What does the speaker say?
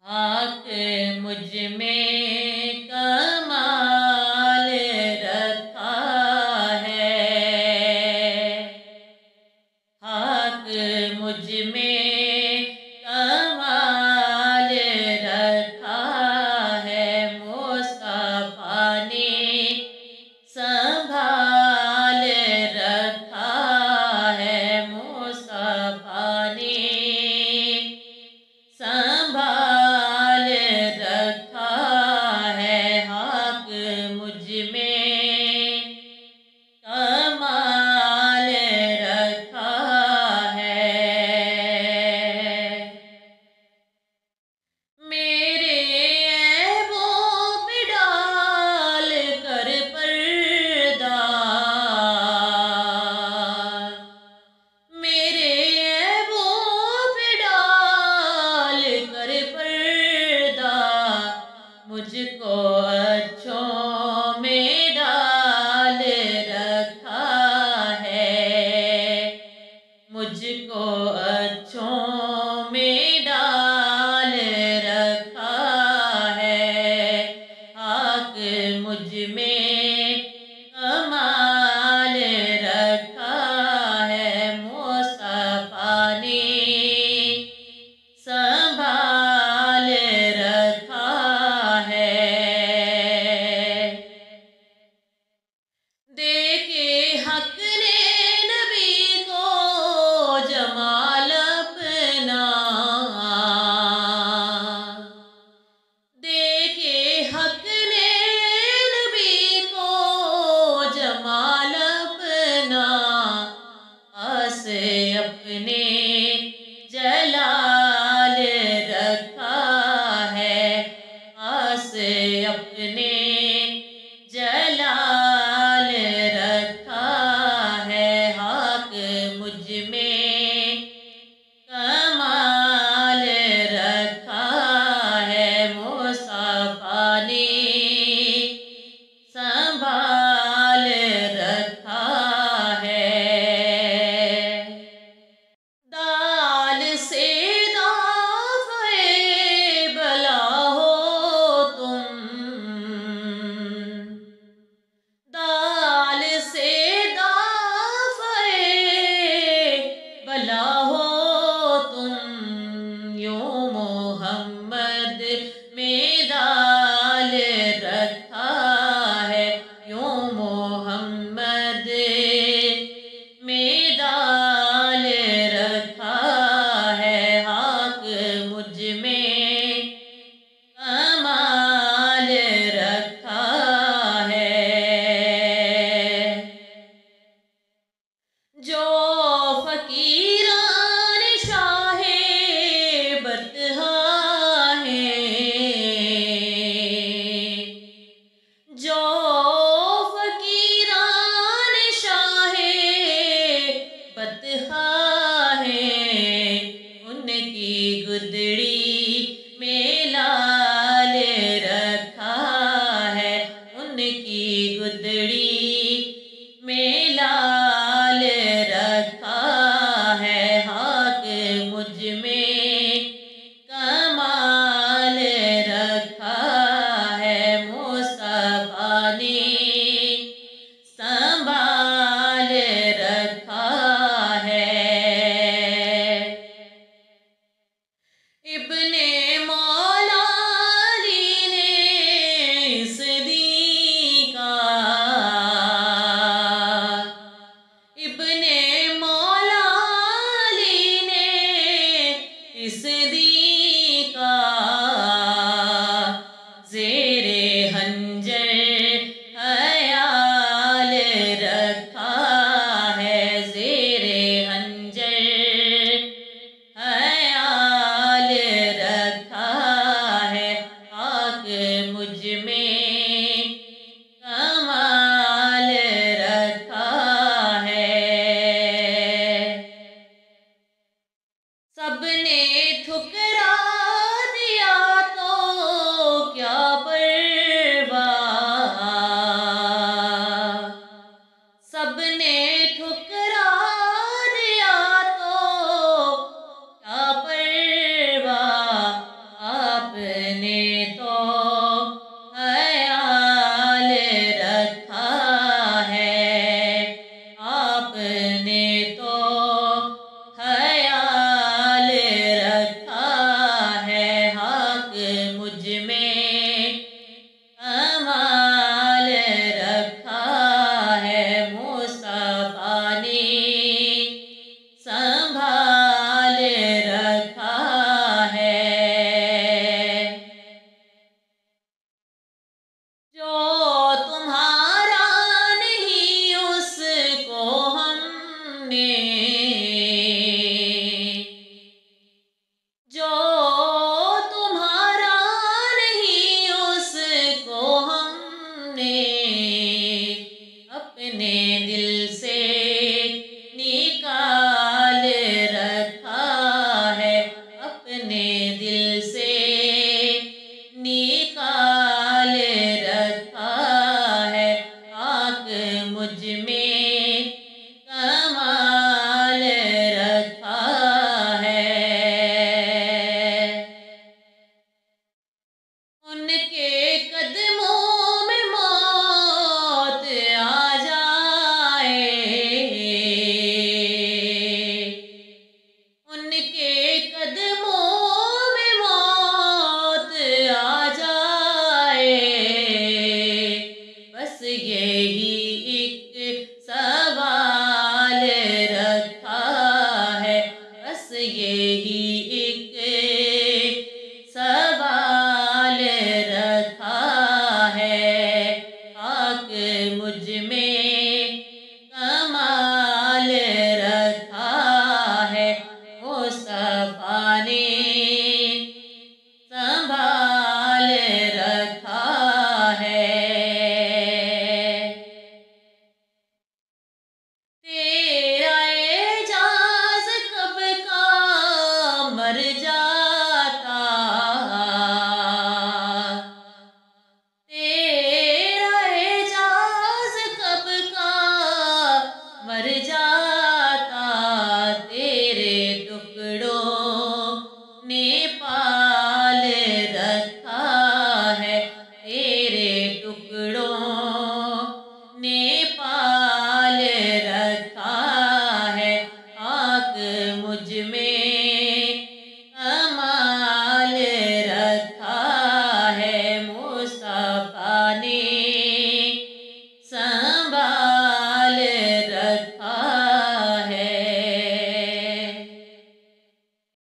حق مجھ میں کمال رکھا ہے، حق مجھ میں کمال رکھا ہے، مصطفیٰ نے سنبھال رکھا ہے، مصطفیٰ نے سنبھال رکھا ہے، حق مجھ میں کمال رکھا ہے۔ میرے عیبوں پہ ڈال کر پردہ، میرے عیبوں پہ ڈال کر پردہ، مجھ کو اچھوں میں ڈال رکھا ہے، مجھ کو اچھوں میں ڈال رکھا ہے، حق مجھ میں کمال رکھا ہے، مصطفیٰ نے سنبھال رکھا ہے۔ دیکھے حق نے نبی کو جمال اپنا، دیکھے حق نے نبی کو جمال اپنا، پاس اپنے جلال رکھا ہے، پاس اپنے جلال رکھا ہے، حق مجھ میں کمال رکھا ہے، مصطفیٰ نے سنبھال رکھا ہے۔ دال سے دافعِ بلا ہو تم، دال سے دافعِ بلا ہو تم، یوں محمد میں ڈال رکھا ہے، یوں محمد میں ڈال رکھا ہے، حق مجھ میں کمال رکھا ہے۔ جو فقیران شاہ بطحا ہیں، جو فقیران شاہ بطحا ہیں، ان کی گدڑی میں لال رکھا ہے، ان کی گدڑی میں لال رکھا ہے، حق مجھ میں کمال رکھا ہے، مصطفیٰ نے سنبھال رکھا ہے۔ ابن مولا علی نے اس دین کا، ابن مولا علی نے اس دین کا